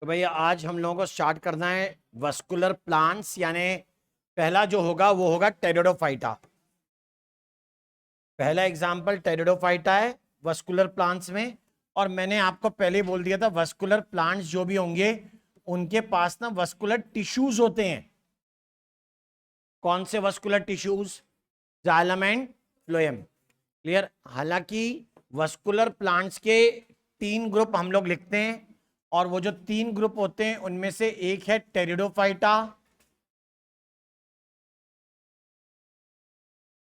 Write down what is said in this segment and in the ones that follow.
तो भैया आज हम लोगों को स्टार्ट करना है वस्कुलर प्लांट्स, यानी पहला जो होगा वो होगा टेरिडोफाइटा। पहला एग्जांपल टेरिडोफाइटा है वस्कुलर प्लांट्स में। और मैंने आपको पहले ही बोल दिया था वस्कुलर प्लांट्स जो भी होंगे उनके पास ना वस्कुलर टिश्यूज होते हैं। कौन से vascular tissues? Xylem and phloem. Clear? हालांकि वस्कुलर प्लांट्स के 3 ग्रुप हम लोग लिखते हैं, और वो जो 3 ग्रुप होते हैं उनमें से एक है टेरिडोफाइटा,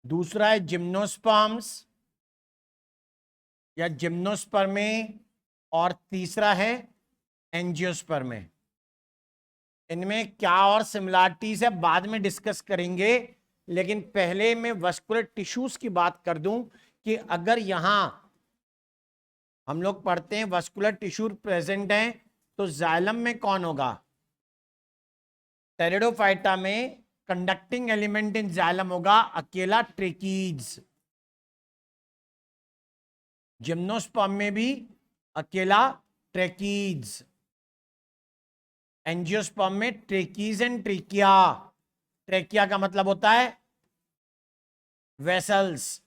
दूसरा है जिम्नोस्पर्म्स या जिम्नोस्पर्मे, और तीसरा है एंजियोस्पर्मे। इनमें क्या और सिमिलरिटीज है बाद में डिस्कस करेंगे, लेकिन पहले मैं वस्कुलर टिश्यूज की बात कर दूं कि अगर यहां हम लोग पढ़ते हैं वस्कुलर टिश्यू प्रेजेंट है तो जाइलम में कौन होगा? टेरिडोफाइटा में कंडक्टिंग एलिमेंट इन जाइलम होगा अकेला ट्रेकीज। जिम्नोस्पर्म में भी अकेला ट्रेकीज। एंजियोस्पर्म में ट्रेकीज एंड ट्रेकिया। ट्रेकिया का मतलब होता है वेसल्स।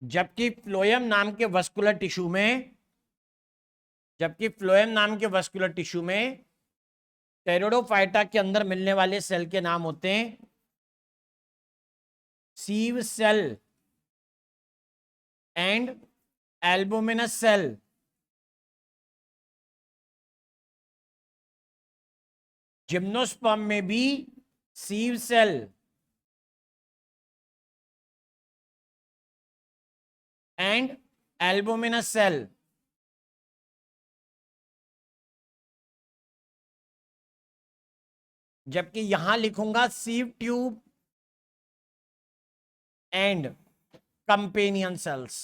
जबकि फ्लोएम नाम के वस्कुलर टिश्यू में जबकि फ्लोएम नाम के वस्कुलर टिश्यू में टेरिडोफाइटा के अंदर मिलने वाले सेल के नाम होते हैं sieve cell and albuminous cell. Gymnosperm में भी sieve cell and albuminous cell. जबकि यहां लिखूंगा sieve tube and companion cells.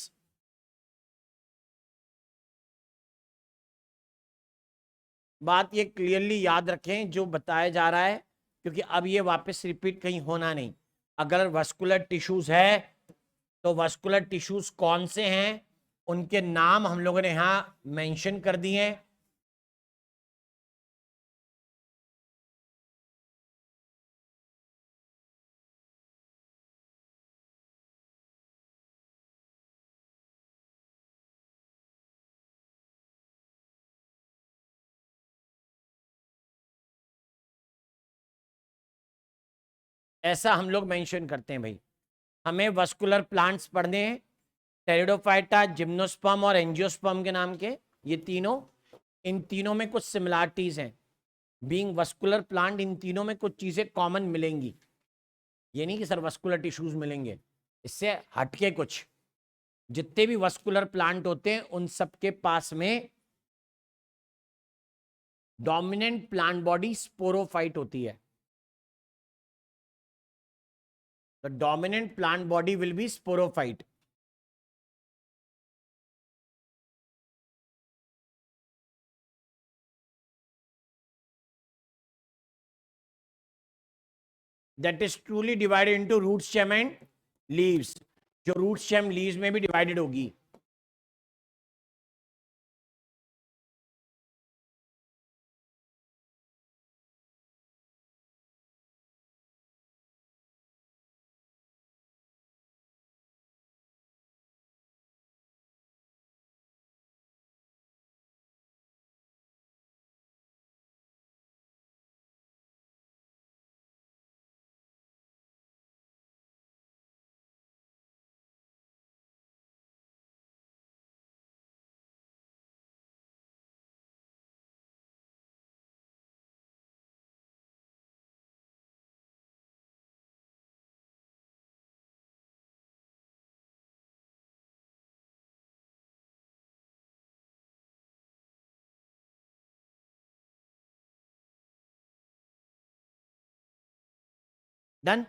बात ये क्लियरली याद रखें जो बताया जा रहा है, क्योंकि अब ये वापस रिपीट कहीं होना नहीं। अगर वस्कुलर टिश्यूज है तो वस्कुलर टिश्यूज कौन से हैं उनके नाम हम लोगों ने यहां मेंशन कर दिए हैं। ऐसा हम लोग मेंशन करते हैं भाई। हमें वस्कुलर प्लांट्स पढ़ने हैं, टेरिडोफाइटा, जिम्नोस्पर्म और एंजियोस्पर्म के नाम के, ये तीनों। इन तीनों में कुछ सिमिलरिटीज हैं। बीइंग वस्कुलर प्लांट इन तीनों में कुछ चीजें कॉमन मिलेंगी। ये नहीं कि सर वस्कुलर टिश्यूज मिलेंगे, इससे हटके कुछ। जितने भी वस्कुलर प्लांट होते हैं उन सबके पास में डोमिनेंट प्लांट बॉडी स्पोरोफाइट होती है। The dominant plant body will be sporophyte. That is truly divided into root stem and leaves, जो रूट स्टेम लीव्स में भी डिवाइडेड होगी। डन।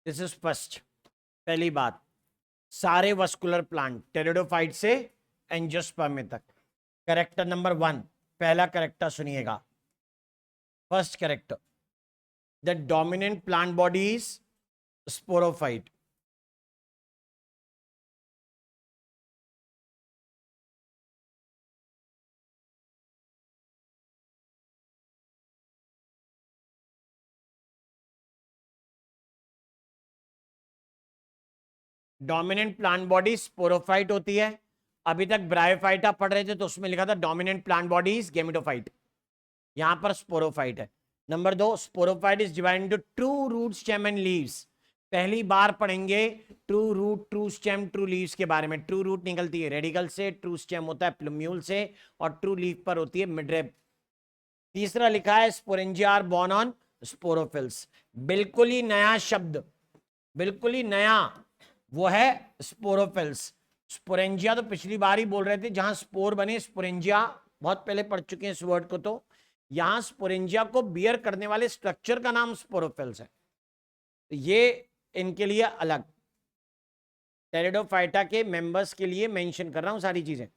This is first. पहली बात, सारे वस्कुलर प्लांट टेरिडोफाइट से एंजियोस्पर्म तक। करेक्टर नंबर 1, पहला करेक्टर सुनिएगा। First character, the dominant plant body is sporophyte. Dominant plant body sporophyte होती है। अभी तक ब्रायोफाइटा पढ़ रहे थे तो उसमें लिखा था dominant plant body is gametophyte, यहां पर स्पोरोफाइट है। Number 2, sporophyte is divided into true root, stem and leaves. पहली बार पढ़ेंगे true root, true stem, true leaves के बारे में। ट्रू रूट निकलती है रेडिकल से, ट्रू स्टेम होता है प्लूम्यूल से, और ट्रू लीफ पर होती है मिडरेब। तीसरा लिखा है sporangia are borne on sporophylls. बिल्कुल ही नया शब्द, बिल्कुल ही नया, वो है स्पोरोफिल्स। स्पोरेंजिया तो पिछली बार ही बोल रहे थे, जहां स्पोर बने स्पोरेंजिया, बहुत पहले पढ़ चुके हैं इस वर्ड को। तो यहां स्पोरेंजिया को बियर करने वाले स्ट्रक्चर का नाम स्पोरोफिल्स है। तो ये इनके लिए अलग, टेरिडोफाइटा के मेंबर्स के लिए मेंशन कर रहा हूं सारी चीजें।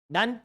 डन।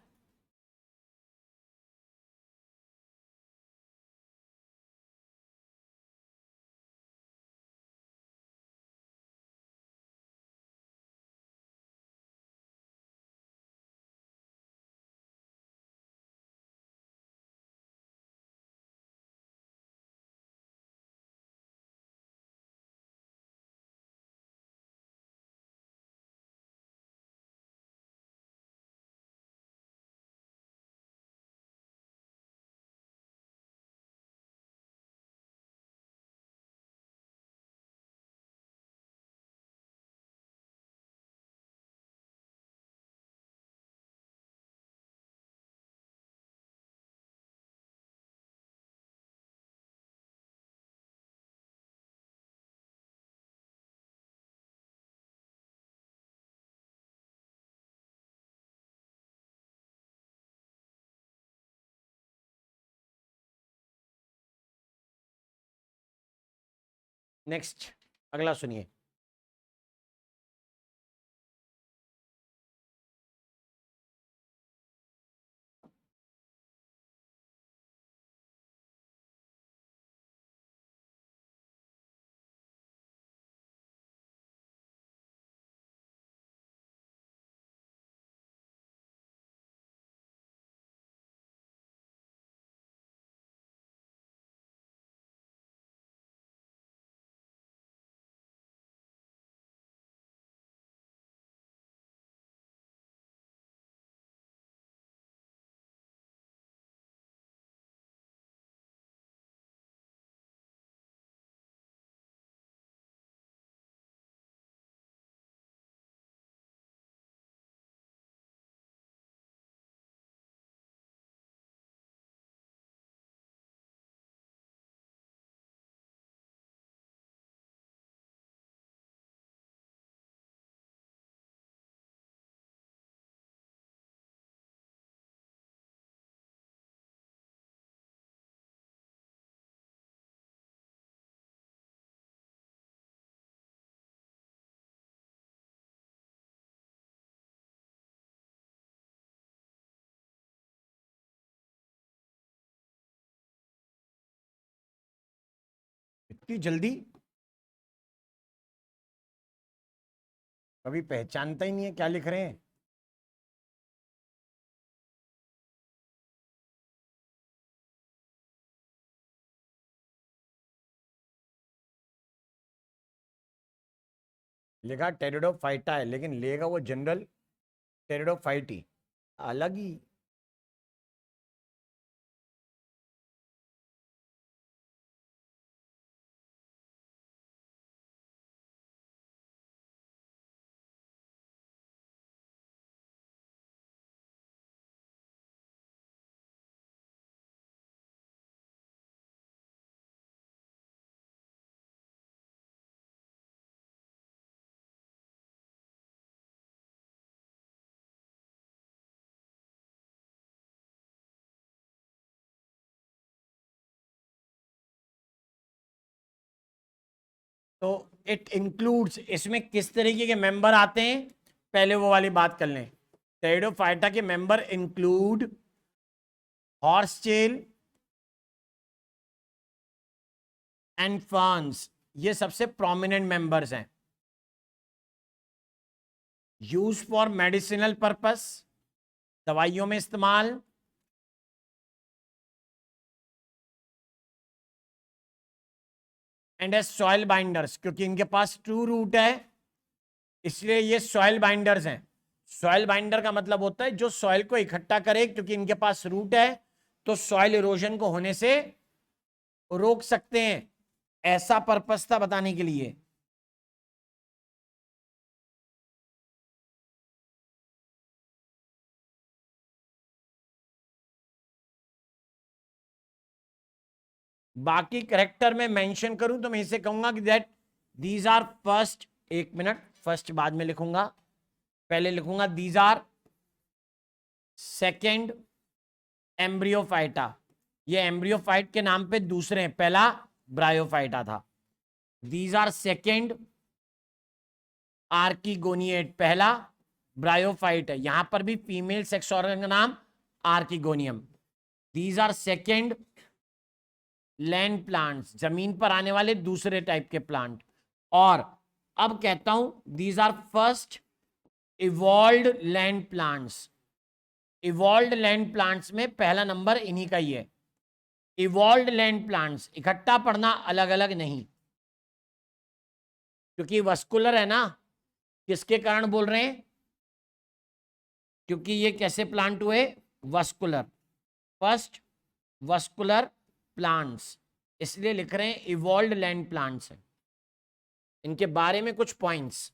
नेक्स्ट, अगला सुनिए। इतनी जल्दी कभी पहचानता ही नहीं है क्या लिख रहे हैं। लिखा टेरिडोफाइटा है, लेकिन लेगा वो जनरल टेरिडोफाइटी, अलग ही। तो इट इंक्लूड्स, इसमें किस तरीके के मेंबर आते हैं, पहले वो वाली बात कर लें। टेरिडोफाइटा के member include horse tail and ferns, ये सबसे प्रोमिनेंट मेंबर्स हैं। यूज फॉर मेडिसिनल पर्पस, दवाइयों में इस्तेमाल। एंड एज सॉइल बाइंडर्स, क्योंकि इनके पास ट्रू रूट है, इसलिए ये सॉइल बाइंडर्स हैं। सॉइल बाइंडर का मतलब होता है जो सॉइल को इकट्ठा करे, क्योंकि इनके पास रूट है तो सॉइल इरोजन को होने से रोक सकते हैं। ऐसा पर्पस था बताने के लिए। बाकी करेक्टर में मेंशन करूं तो मैं इसे कहूंगा कि दैट दीज आर फर्स्ट, एक मिनट, फर्स्ट बाद में लिखूंगा, पहले लिखूंगा दीज आर सेकेंड एम्ब्रियोफाइटा। ये एम्ब्रियोफाइट के नाम पे दूसरे हैं, पहला ब्रायोफाइटा था। दीज आर सेकेंड आर्किगोनिएट, पहला ब्रायोफाइट है, यहां पर भी फीमेल सेक्स ऑर्गन का नाम archegonium. These are second land plants, जमीन पर आने वाले दूसरे टाइप के प्लांट। और अब कहता हूं these are first evolved land plants. Evolved land plants में पहला नंबर इन्हीं का ही है। इवॉल्व्ड लैंड प्लांट्स, इकट्ठा पढ़ना, अलग अलग नहीं, क्योंकि वस्कुलर है ना। किसके कारण बोल रहे हैं, क्योंकि ये कैसे प्लांट हुए, वस्कुलर, फर्स्ट वस्कुलर प्लांट्स, इसलिए लिख रहे हैं इवॉल्व्ड लैंड प्लांट्स है। इनके बारे में कुछ points,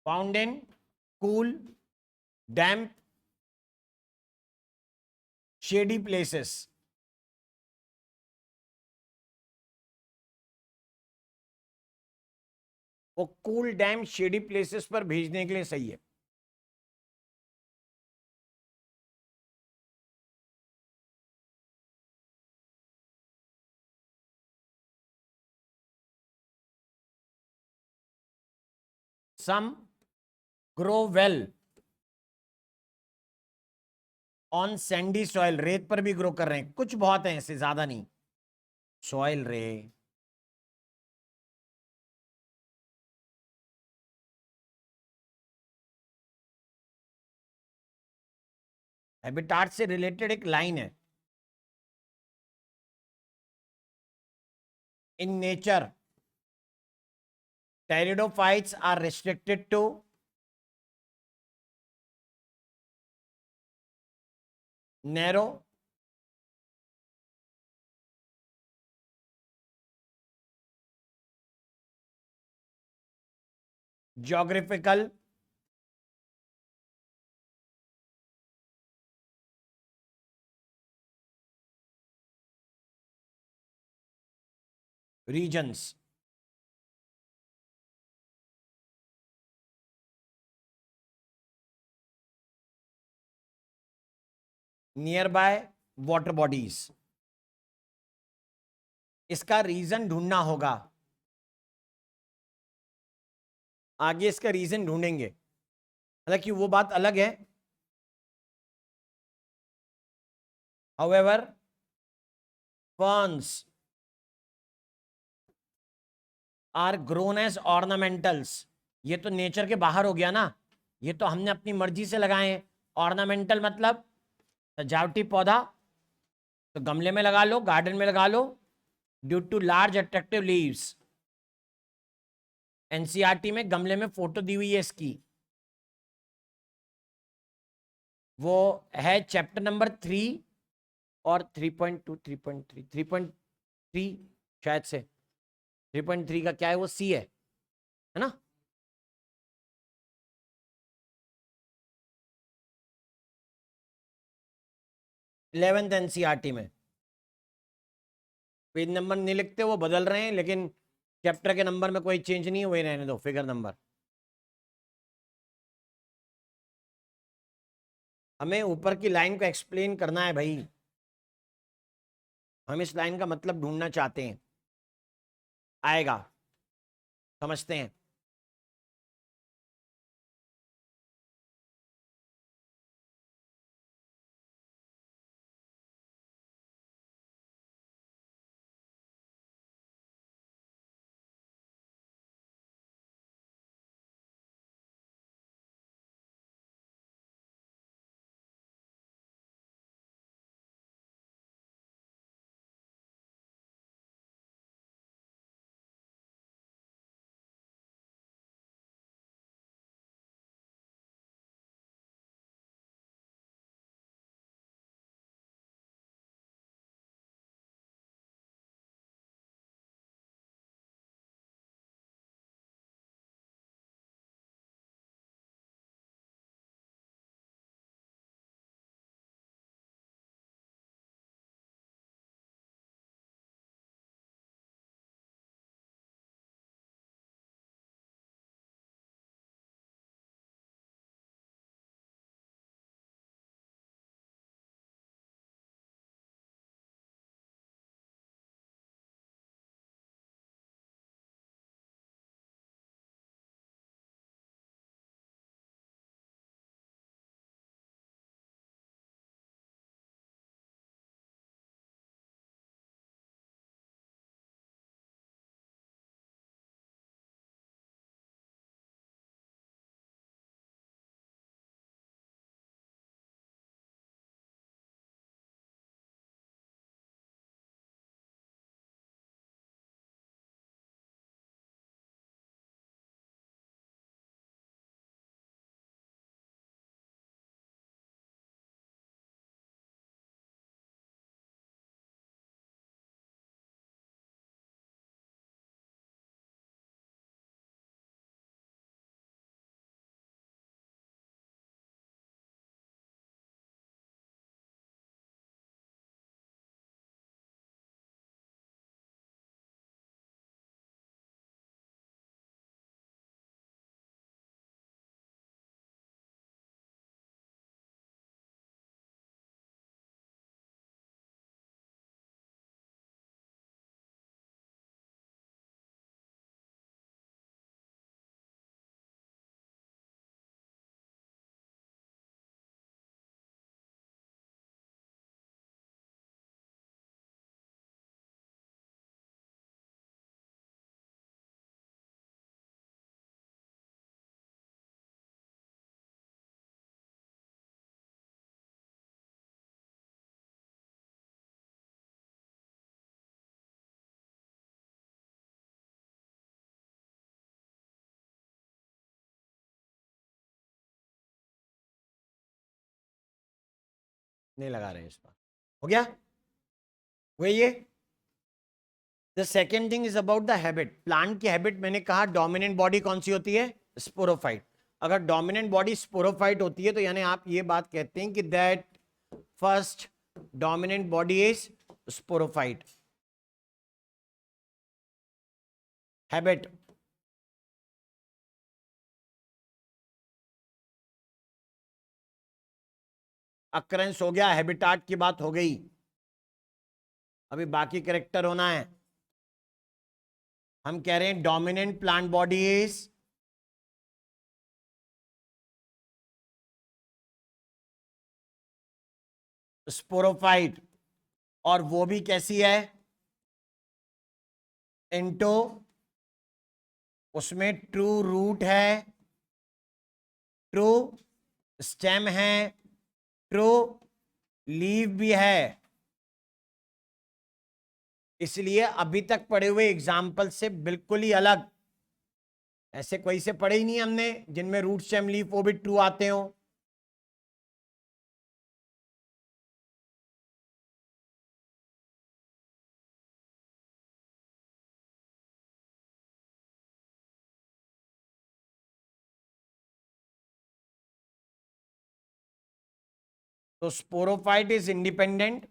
found in cool, damp, shady places. वो कूल, डैम्प, शेडी प्लेसेस पर भेजने के लिए सही है। Some grow well on sandy soil, रेत पर भी ग्रो कर रहे हैं, कुछ बहुत हैं ऐसे, ज्यादा नहीं। सॉइल रे, हैबिटाट से रिलेटेड एक लाइन है। In nature pteridophytes are restricted to narrow geographical regions, nearby water bodies। इसका रीजन ढूंढना होगा, आगे इसका रीजन ढूंढेंगे, हालांकि वो बात अलग है। However, ferns are grown as ornamentals, ये तो नेचर के बाहर हो गया ना, ये तो हमने अपनी मर्जी से लगाए हैं। ऑर्नामेंटल मतलब सजावटी पौधा, तो गमले में लगा लो, गार्डन में लगा लो, due to large attractive leaves. NCERT में गमले में फोटो दी हुई है इसकी, वो है चैप्टर नंबर 3 और 3.2 3.3 3.3 शायद से 3.3 का क्या है, वो सी है ना। इलेवेंथ एनसीईआरटी में पेज नंबर नहीं लिखते, वो बदल रहे हैं, लेकिन चैप्टर के नंबर में कोई चेंज नहीं हुए, रहने दो फिगर नंबर। हमें ऊपर की लाइन को एक्सप्लेन करना है भाई, हम इस लाइन का मतलब ढूंढना चाहते हैं, आएगा, समझते हैं। नहीं लगा रहे हैं इस बार, हो गया वही ये। The second thing is about the habit. Plant की हैबिट मैंने कहा डोमिनेंट बॉडी कौन सी होती है, स्पोरोफाइट। अगर डोमिनेंट बॉडी स्पोरोफाइट होती है तो यानी आप ये बात कहते हैं कि that first dominant body is sporophyte. Habit occurrence हो गया, हैबिटाट की बात हो गई, अभी बाकी कैरेक्टर होना है। हम कह रहे हैं dominant plant body is sporophyte, और वो भी कैसी है, इंटो, उसमें ट्रू रूट है, ट्रू स्टेम है, ट्रू लीव भी है, इसलिए अभी तक पढ़े हुए एग्जाम्पल से बिल्कुल ही अलग, ऐसे कोई से पढ़े ही नहीं हमने जिनमें रूट स्टेम लीफ वो भी ट्रू आते हो। तो sporophyte is independent,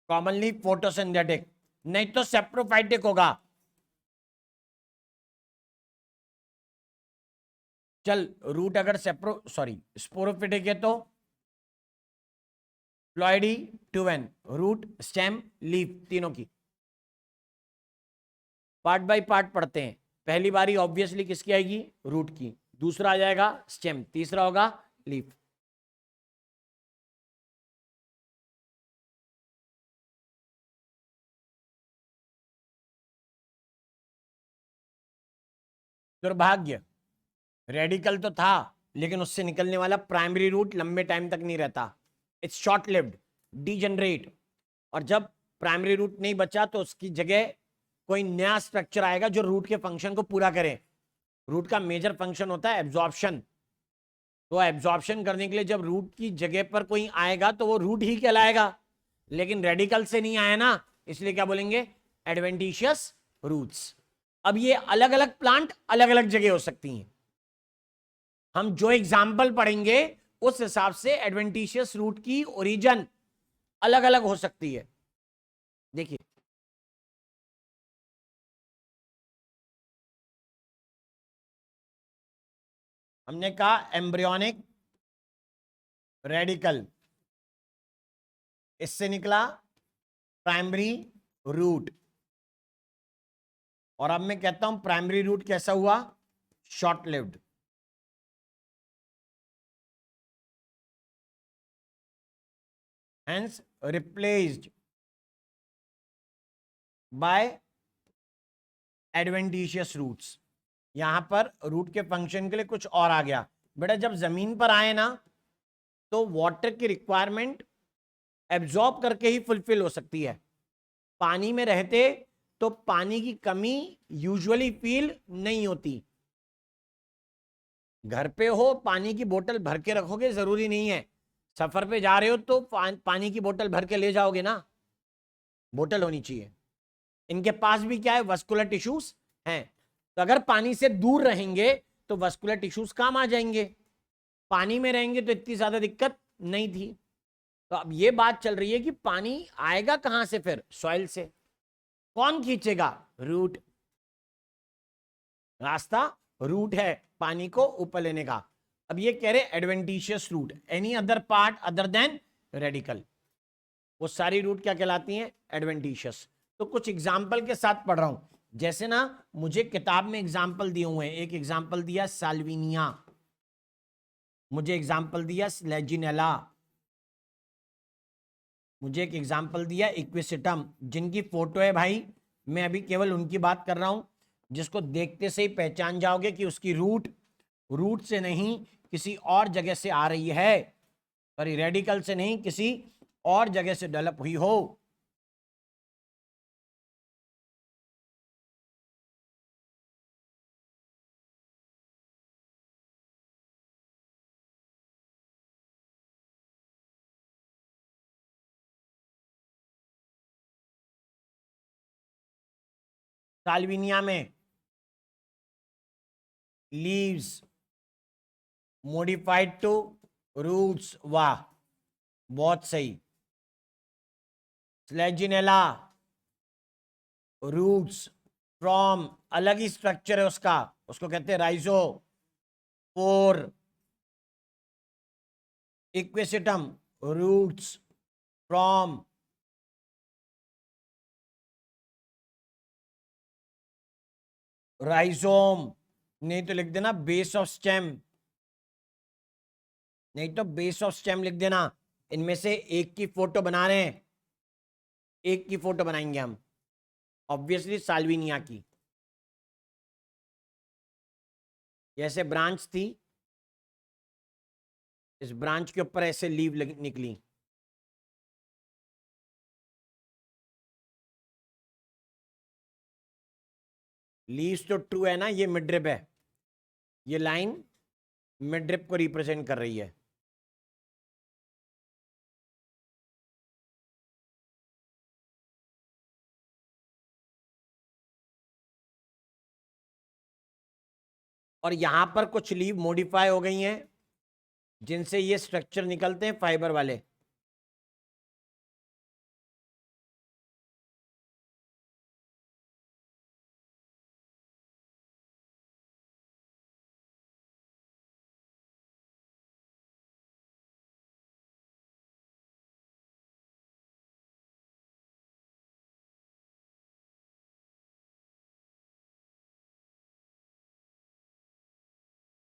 commonly photosynthetic, नहीं तो सेप्रोफाइटिक होगा। चल रूट अगर स्पोरोफिटिक है तो ploidy two n, root stem leaf तीनों की पार्ट बाय पार्ट पढ़ते हैं। पहली बारी ऑब्वियसली किसकी आएगी, रूट की, दूसरा आ जाएगा स्टेम, तीसरा होगा लीफ। दुर्भाग्य, रेडिकल तो था लेकिन उससे निकलने वाला प्राइमरी रूट लंबे टाइम तक नहीं रहता, इट्स शॉर्ट लिव्ड, डीजनरेट। और जब प्राइमरी रूट नहीं बचा तो उसकी जगह कोई नया स्ट्रक्चर आएगा जो रूट के फंक्शन को पूरा करे। रूट का मेजर फंक्शन होता है एब्जॉर्प्शन, तो एब्जॉर्प्शन करने के लिए जब रूट की जगह पर कोई आएगा तो वो रूट ही कहलाएगा, लेकिन रेडिकल से नहीं आया ना, इसलिए क्या बोलेंगे, एडवेंटिशियस रूट्स। अब ये अलग अलग प्लांट अलग अलग जगह हो सकती हैं, हम जो एग्जाम्पल पढ़ेंगे उस हिसाब से एडवेंटिशियस रूट की ओरिजिन अलग अलग हो सकती है। देखिए हमने कहा एम्ब्रियोनिक रेडिकल, इससे निकला प्राइमरी रूट, और अब मैं कहता हूं प्राइमरी रूट कैसा हुआ, short lived. Hence replaced by adventitious roots. यहां पर रूट के फंक्शन के लिए कुछ और आ गया। बेटा जब जमीन पर आए ना तो वाटर की रिक्वायरमेंट एब्जॉर्ब करके ही फुलफिल हो सकती है, पानी में रहते तो पानी की कमी यूजुअली फील नहीं होती। घर पे हो पानी की बोतल भर के रखोगे जरूरी नहीं है, सफर पे जा रहे हो तो पानी की बोतल भर के ले जाओगे ना, बोतल होनी चाहिए। इनके पास भी क्या है, वस्कुलर टिश्यूज हैं, तो अगर पानी से दूर रहेंगे तो वस्कुलर टिश्यूज काम आ जाएंगे, पानी में रहेंगे तो इतनी ज्यादा दिक्कत नहीं थी। तो अब ये बात चल रही है कि पानी आएगा कहां से, फिर सॉइल से, कौन खींचेगा, रूट, रास्ता रूट है पानी को ऊपर लेने का। अब ये कह रहे adventitious root, any other part other than radical, वो सारी रूट क्या कहलाती हैं, एडवेंटिशियस। तो कुछ एग्जाम्पल के साथ पढ़ रहा हूं, जैसे ना मुझे किताब में एग्जाम्पल दिए हुए हैं, एक एग्जाम्पल दिया साल्विनिया, मुझे एग्जाम्पल दिया स्लेजिनेला, मुझे एक एग्जाम्पल दिया इक्विसिटम, जिनकी फोटो है भाई, मैं अभी केवल उनकी बात कर रहा हूं जिसको देखते से ही पहचान जाओगे कि उसकी रूट से नहीं किसी और जगह से आ रही है, सॉरी रेडिकल से नहीं किसी और जगह से डेवलप हुई हो। साल्विनिया में लीव्स मोडिफाइड टू रूट्स, वाह बहुत सही। स्लेजिनेला रूट्स फ्रॉम, अलग ही स्ट्रक्चर है उसका, उसको कहते हैं राइजो पोर। इक्विसिटम रूट्स फ्रॉम राइजोम, नहीं तो लिख देना बेस ऑफ स्टेम, नहीं तो बेस ऑफ स्टेम लिख देना। इनमें से एक की फोटो बना रहे हैं, एक की फोटो बनाएंगे हम, ऑब्वियसली साल्विनिया की, ऐसे ब्रांच थी, इस ब्रांच के ऊपर ऐसे लीव निकली, लीव्स तो ट्रू है ना, ये मिडरिप है, ये लाइन मिडरिप को रिप्रेजेंट कर रही है। और यहां पर कुछ लीव मॉडिफाई हो गई हैं, जिनसे ये स्ट्रक्चर निकलते हैं फाइबर वाले।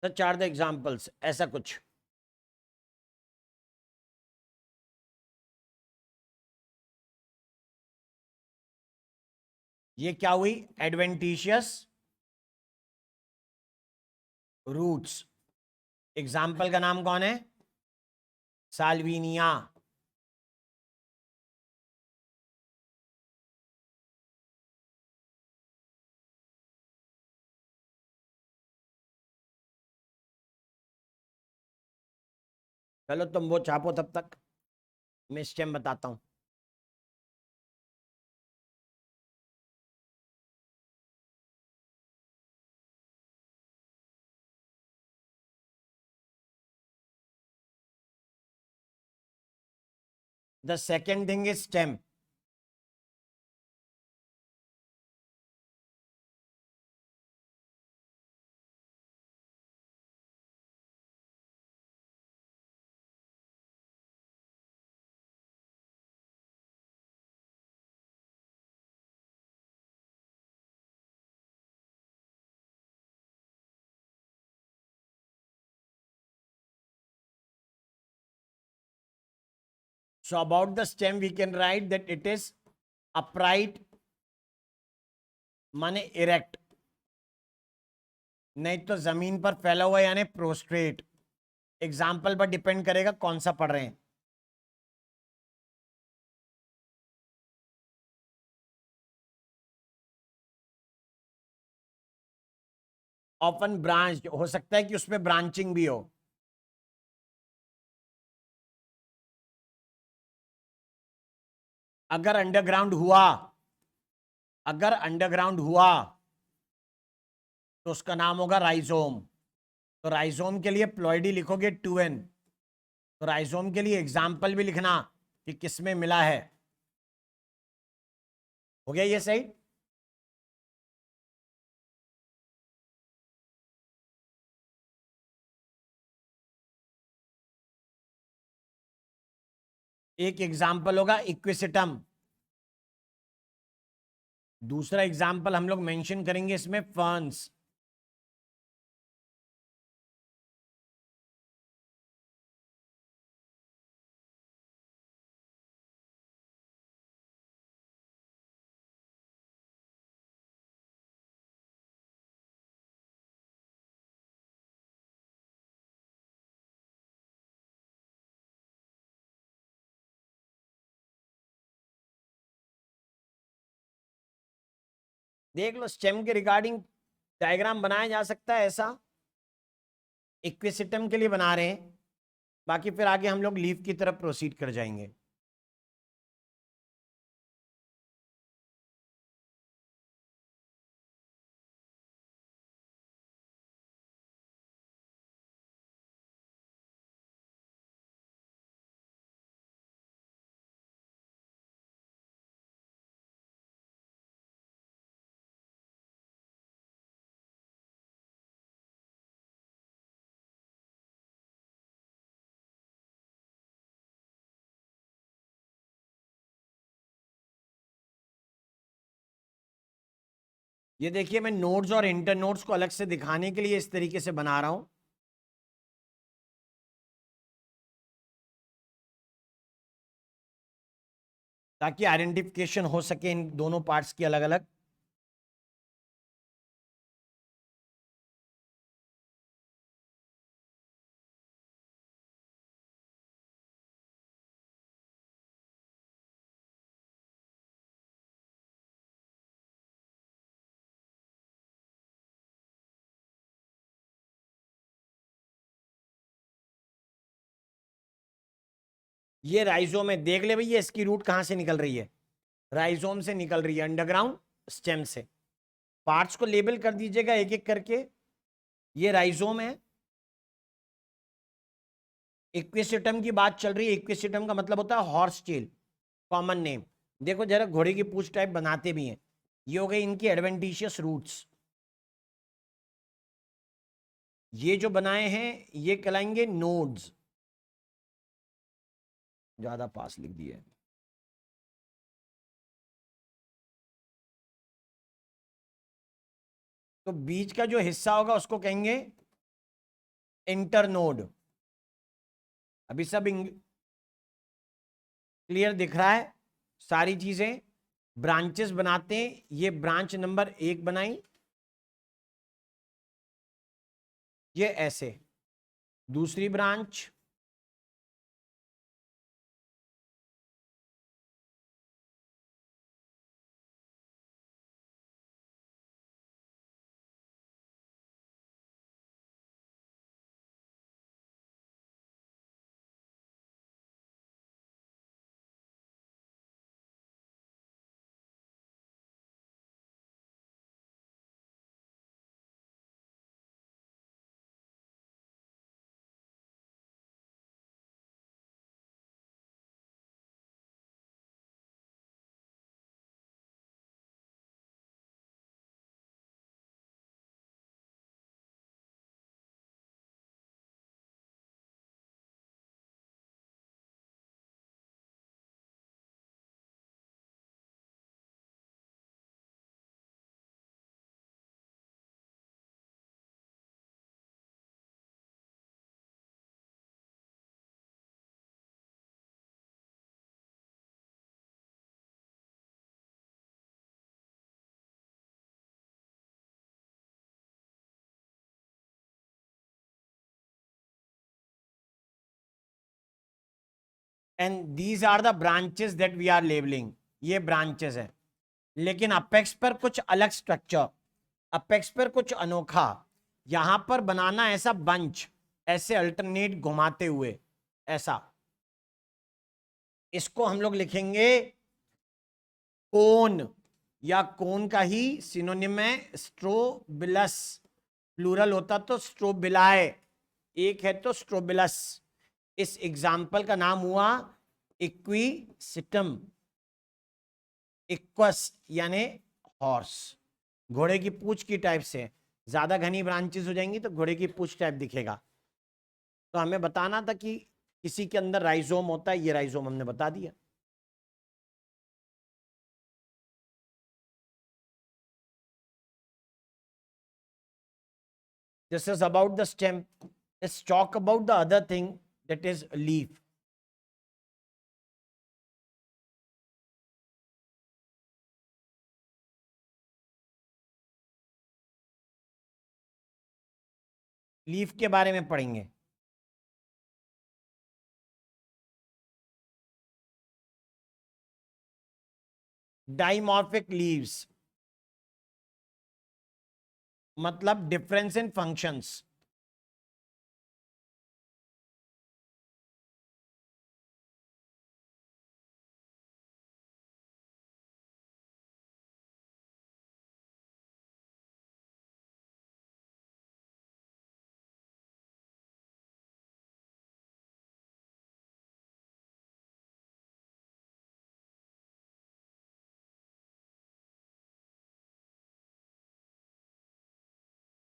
सच आर द एग्जाम्पल्स, ऐसा कुछ। ये क्या हुई, एडवेंटिशियस रूट्स। एग्जाम्पल का नाम कौन है, साल्विनिया। चलो तुम वो छापो, तब तक मैं स्टेम बताता हूं। The second thing is stem. So about the stem we can write that it is upright माने इरेक्ट, नहीं तो जमीन पर फैला हुआ यानी प्रोस्ट्रेट। एग्जाम्पल पर डिपेंड करेगा कौन सा पढ़ रहे हैं। ऑफन ब्रांच हो सकता है कि उसमें ब्रांचिंग भी हो। अगर अंडरग्राउंड हुआ, अगर अंडरग्राउंड हुआ तो उसका नाम होगा राइजोम। तो राइजोम के लिए प्लॉइडी लिखोगे 2n। तो राइजोम के लिए एग्जाम्पल भी लिखना कि किसमें मिला है। हो गया ये सही। एक एग्जाम्पल होगा इक्विसिटम, दूसरा एग्जाम्पल हम लोग मेंशन करेंगे इसमें फर्न्स। देख लो स्टेम के रिगार्डिंग डायग्राम बनाया जा सकता है ऐसा, इक्विसिटम के लिए बना रहे हैं, बाकी फिर आगे हम लोग लीफ की तरफ प्रोसीड कर जाएंगे। ये देखिए मैं नोड्स और इंटर नोड्स को अलग से दिखाने के लिए इस तरीके से बना रहा हूं, ताकि आइडेंटिफिकेशन हो सके इन दोनों पार्ट्स की अलग अलग। ये राइजोम है, देख ले भैया इसकी रूट कहां से निकल रही है, राइजोम से निकल रही है, अंडरग्राउंड स्टेम से। पार्ट्स को लेबल कर दीजिएगा एक एक करके। ये राइजोम है। इक्विसिटम की बात चल रही है, इक्विसिटम का मतलब होता है हॉर्स टेल, कॉमन नेम। देखो जरा घोड़े की पूंछ टाइप बनाते भी हैं। ये हो गई इनकी एडवेंटिशियस रूट्स। ये जो बनाए हैं ये कहलाएंगे नोड्स। ज्यादा पास लिख दिए। तो बीच का जो हिस्सा होगा उसको कहेंगे इंटरनोड। अभी सब क्लियर दिख रहा है सारी चीजें। ब्रांचेस बनाते हैं, ये ब्रांच नंबर 1 बनाई, ये ऐसे। दूसरी branch, and these are the branches that we are labeling. ये ब्रांचेस है, लेकिन अपेक्स पर कुछ अलग स्ट्रक्चर, अपेक्स पर कुछ अनोखा। यहां पर बनाना ऐसा बंच, ऐसे अल्टरनेट घुमाते हुए ऐसा। इसको हम लोग लिखेंगे कोन, या कोन का ही सिनोनिम है स्ट्रोबिलस। प्लूरल होता तो स्ट्रोबिलाए, एक है तो स्ट्रोबिलस। इस एग्जाम्पल का नाम हुआ इक्विसिटम। इक्वस यानी हॉर्स, घोड़े की पूंछ की टाइप से। ज्यादा घनी ब्रांचेस हो जाएंगी तो घोड़े की पूंछ टाइप दिखेगा। तो हमें बताना था कि किसी के अंदर राइजोम होता है, ये राइजोम हमने बता दिया। This is about the stem. Let's talk about the other thing, that is leaf. Leaf के बारे में पढ़ेंगे। डाइमॉर्फिक लीव्स मतलब डिफरेंस इन फंक्शंस।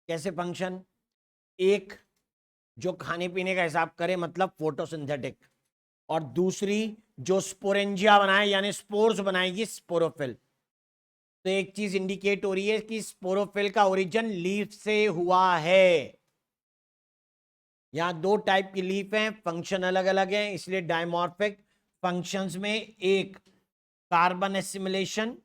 कैसे फंक्शन? एक जो खाने पीने का हिसाब करे, मतलब फोटोसिंथेटिक। और दूसरी जो स्पोरेंजिया बनाए यानी स्पोर्स बनाएगी, स्पोरोफिल। तो एक चीज इंडिकेट हो रही है कि स्पोरोफिल का ओरिजिन लीफ से हुआ है। यहां दो टाइप की लीफ हैं, फंक्शन अलग अलग हैं, इसलिए डायमॉर्फिक। फंक्शंस में एक कार्बन एसिमिलेशन,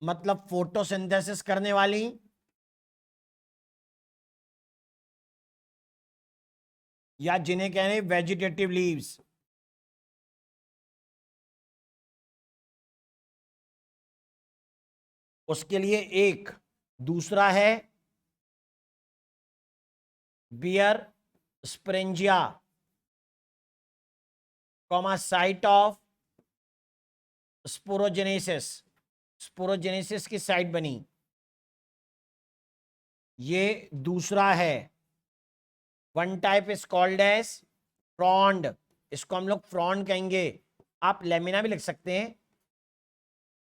मतलब फोटोसिंथेसिस करने वाली, या जिन्हें कह रहे हैं वेजिटेटिव लीव्स। उसके लिए एक दूसरा है bear sporangia. Comma site of sporogenesis, sporogenesis की साइट बनी। ये दूसरा है, one type is called as frond, इसको हम लोग फ्रॉन्ड कहेंगे, आप लेमिना भी लिख सकते हैं,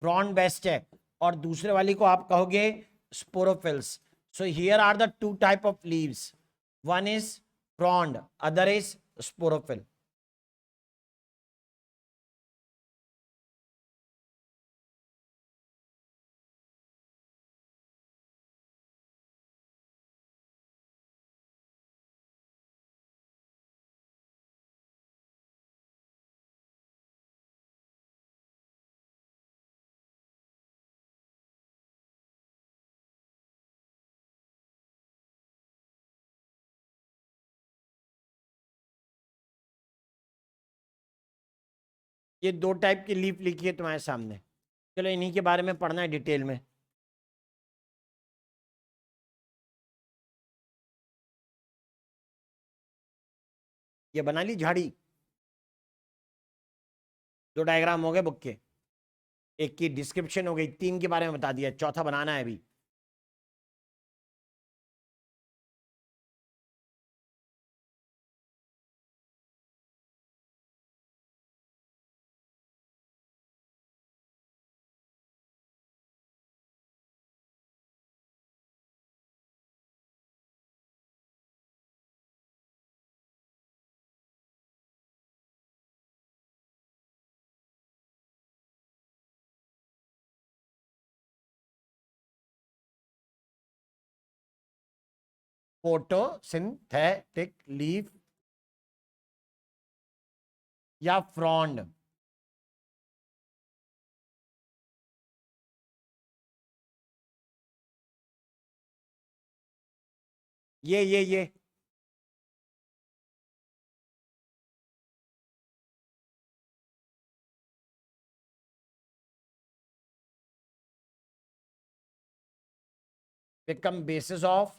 फ्रॉन्ड बेस्ट है। और दूसरे वाली को आप कहोगे sporophylls. So here are the two type of leaves, one is frond, other is sporophyll. ये दो टाइप की लीफ लिखी है तुम्हारे सामने, चलो इन्हीं के बारे में पढ़ना है डिटेल में। ये बना ली झाड़ी, दो डायग्राम हो गए बुक के, एक की डिस्क्रिप्शन हो गई, तीन के बारे में बता दिया, चौथा बनाना है अभी। फोटोसिंथेटिक लीफ या फ्रॉन्ड, ये become basis of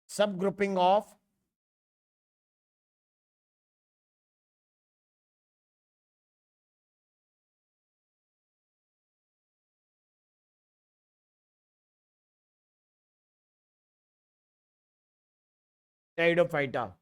subgrouping of pteridophyta।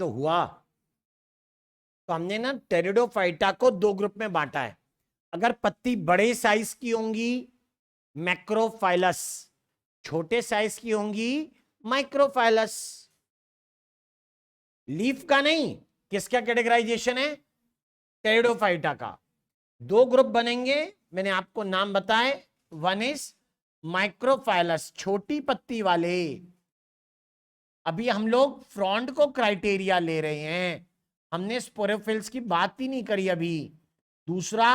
तो हुआ। तो हमने ना टेरिडोफाइटा को दो ग्रुप में बांटा है। अगर पत्ती बड़े साइज की होंगी मैक्रोफाइलस, छोटे साइज की होंगी माइक्रोफाइलस। लीफ का नहीं, किसका कैटेगराइजेशन है? टेरिडोफाइटा का। दो ग्रुप बनेंगे, मैंने आपको नाम बताए। वन इज माइक्रोफाइलस, छोटी पत्ती वाले। अभी हम लोग फ्रॉन्ट को क्राइटेरिया ले रहे हैं, हमने स्पोरोफिल्स की बात ही नहीं करी अभी। दूसरा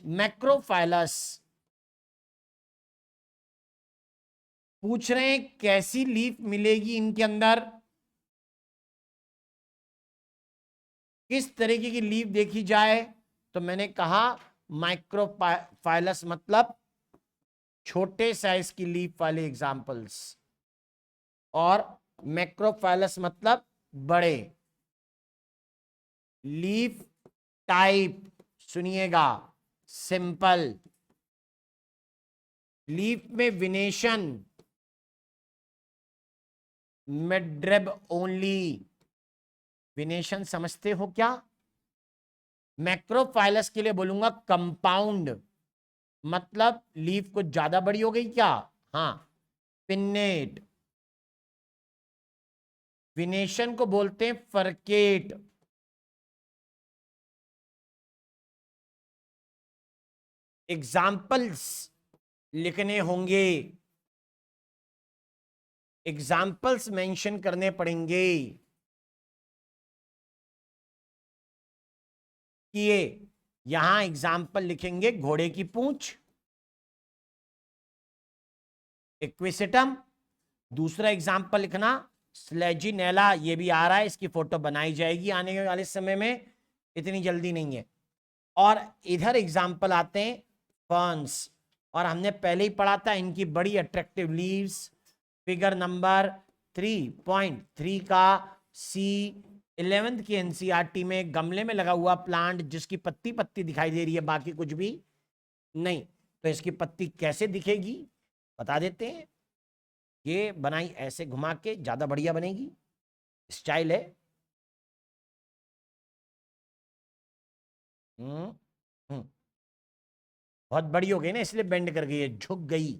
मैक्रोफाइलस। पूछ रहे हैं कैसी लीफ मिलेगी इनके अंदर, किस तरीके की लीफ देखी जाए। तो मैंने कहा माइक्रोफाइलस मतलब छोटे साइज की लीफ वाले एग्जाम्पल्स, और मैक्रोफाइलस मतलब बड़े। लीफ टाइप सुनिएगा, सिंपल। लीफ में विनेशन मिडरेब ओनली। विनेशन समझते हो क्या? मैक्रोफाइलस के लिए बोलूंगा कंपाउंड, मतलब लीफ कुछ ज्यादा बड़ी हो गई क्या? हाँ, पिन्नेट। विनेशन को बोलते हैं फरकेट। एग्जाम्पल्स लिखने होंगे, एग्जाम्पल्स मेंशन करने पड़ेंगे कि ये यहां एग्जाम्पल लिखेंगे घोड़े की पूंछ, इक्विसिटम। दूसरा एग्जाम्पल लिखना स्लेजिनेला, ये भी आ रहा है, इसकी फोटो बनाई जाएगी आने वाले समय में, इतनी जल्दी नहीं है। और इधर एग्जाम्पल आते हैं फर्न्स, और हमने पहले ही पढ़ा था इनकी बड़ी अट्रैक्टिव लीव्स। फिगर नंबर 3.3 का C11 की एनसीईआरटी में गमले में लगा हुआ प्लांट जिसकी पत्ती पत्ती दिखाई दे रही है, बाकी कुछ भी नहीं। तो इसकी पत्ती कैसे दिखेगी बता देते हैं। ये बनाई ऐसे घुमा के, ज्यादा बढ़िया बनेगी, स्टाइल है। हम्म हम्म बहुत बड़ी हो गई ना, इसलिए बेंड कर गई है, झुक गई।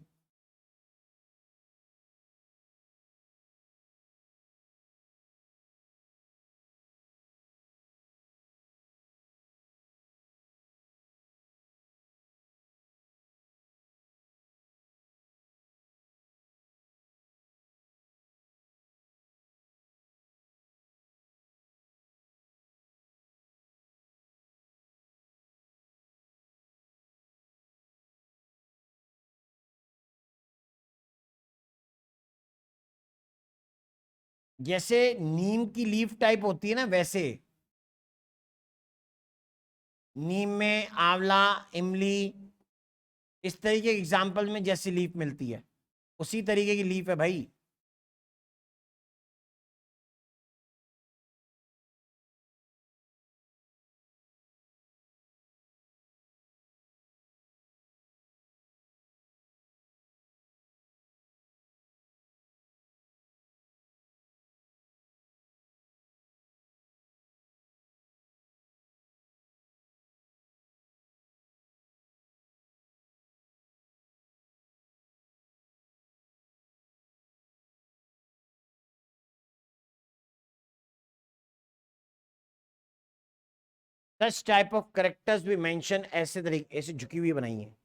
जैसे नीम की लीफ टाइप होती है ना, वैसे नीम में आंवला, इमली, इस तरीके के एग्जाम्पल में जैसी लीफ मिलती है उसी तरीके की लीफ है भाई। सच टाइप ऑफ करेक्टर्स भी मेंशन ऐसे तरीके, ऐसे झुकी हुई बनाई है।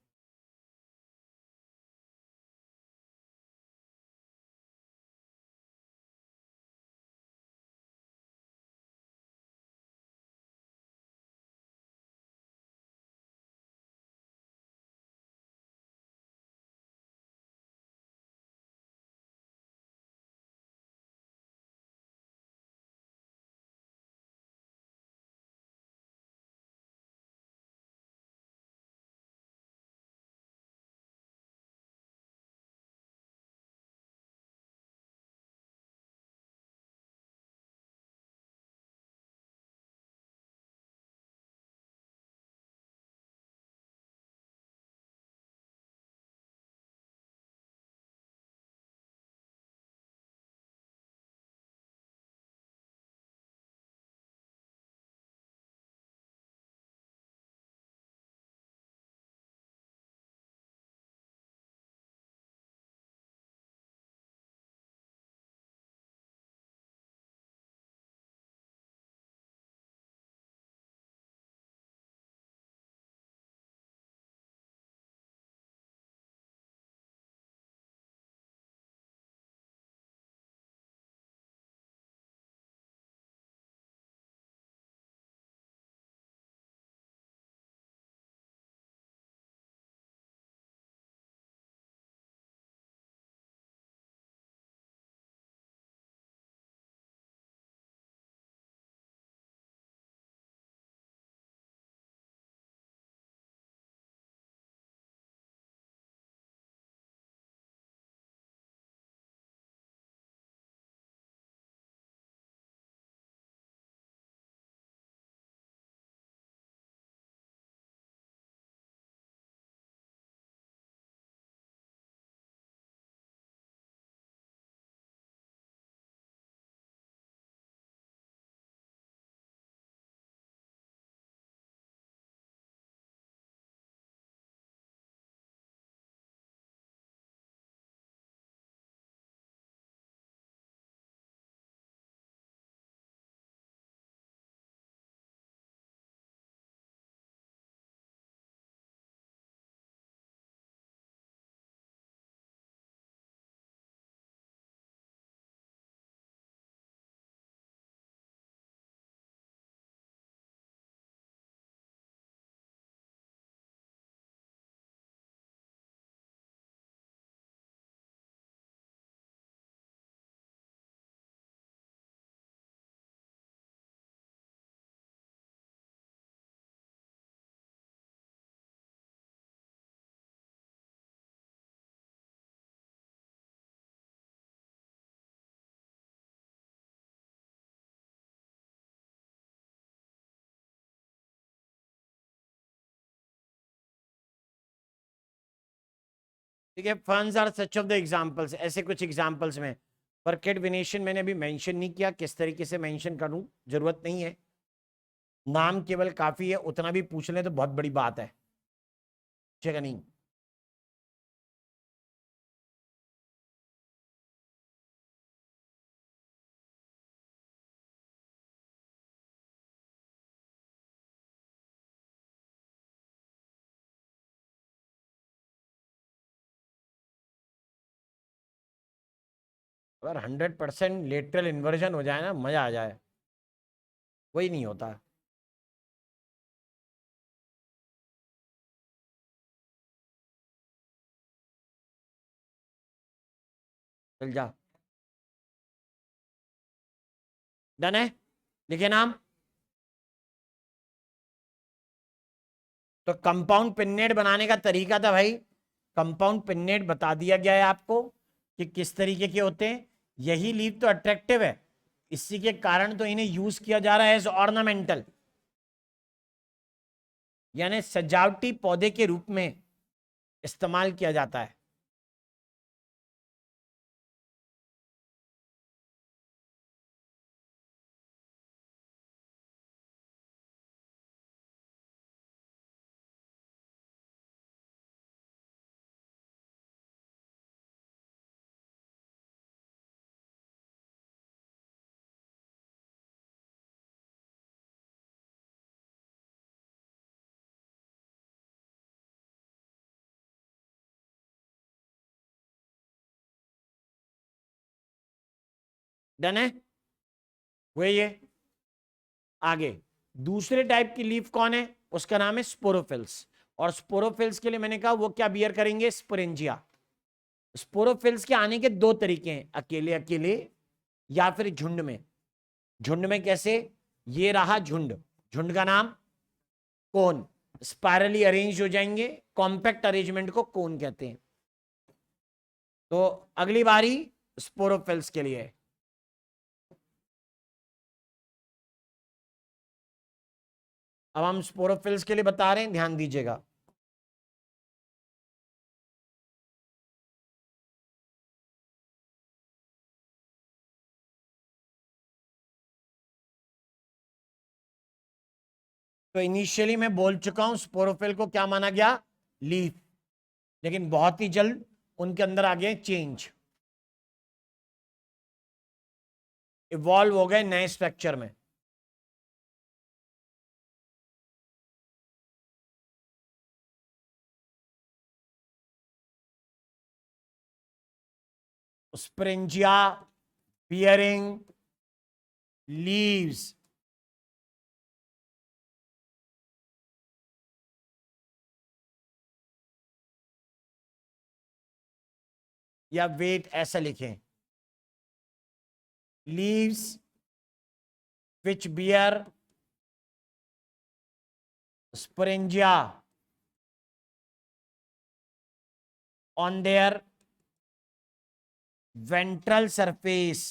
ठीक है, ferns are such of the examples, ऐसे कुछ एग्जांपल्स में वर्केट विनेशन मैंने अभी मेंशन नहीं किया, किस तरीके से मेंशन करूं जरूरत नहीं है, नाम केवल काफी है, उतना भी पूछ लें तो बहुत बड़ी बात है, ठीक है नहीं। अगर 100% लेटरल इन्वर्जन हो जाए ना, मजा आ जाए, वही नहीं होता। चल जा, डन है, लिखे नाम। तो कंपाउंड पिन्नेट बनाने का तरीका था भाई, कंपाउंड पिन्नेट बता दिया गया है आपको कि किस तरीके के होते हैं। यही लीफ तो अट्रैक्टिव है, इसी के कारण तो इन्हें यूज किया जा रहा है एज ऑर्नामेंटल, यानी सजावटी पौधे के रूप में इस्तेमाल किया जाता है। डन है, वही है। आगे दूसरे टाइप की लीफ कौन है, उसका नाम है स्पोरोफिल्स। और स्पोरोफिल्स के लिए मैंने कहा वो क्या बियर करेंगे, स्पोरेंजिया। स्पोरोफिल्स के आने के दो तरीके हैं, अकेले अकेले या फिर झुंड में। झुंड में कैसे, ये रहा झुंड, झुंड का नाम कोन, स्पायरली अरेंज हो जाएंगे, कॉम्पैक्ट अरेंजमेंट को कोन कहते हैं। तो अगली बारी स्पोरोफिल्स के लिए। अब हम स्पोरोफिल्स के लिए बता रहे हैं, ध्यान दीजिएगा। तो इनिशियली मैं बोल चुका हूं स्पोरोफिल को क्या माना गया, लीफ, लेकिन बहुत ही जल्द उनके अंदर आ गए चेंज, इवॉल्व हो गए नए स्ट्रक्चर में। स्प्रेंजिया बियरिंग लीव्स, या वेट ऐसा लिखें, leaves which bear sporangia on their ventral surface,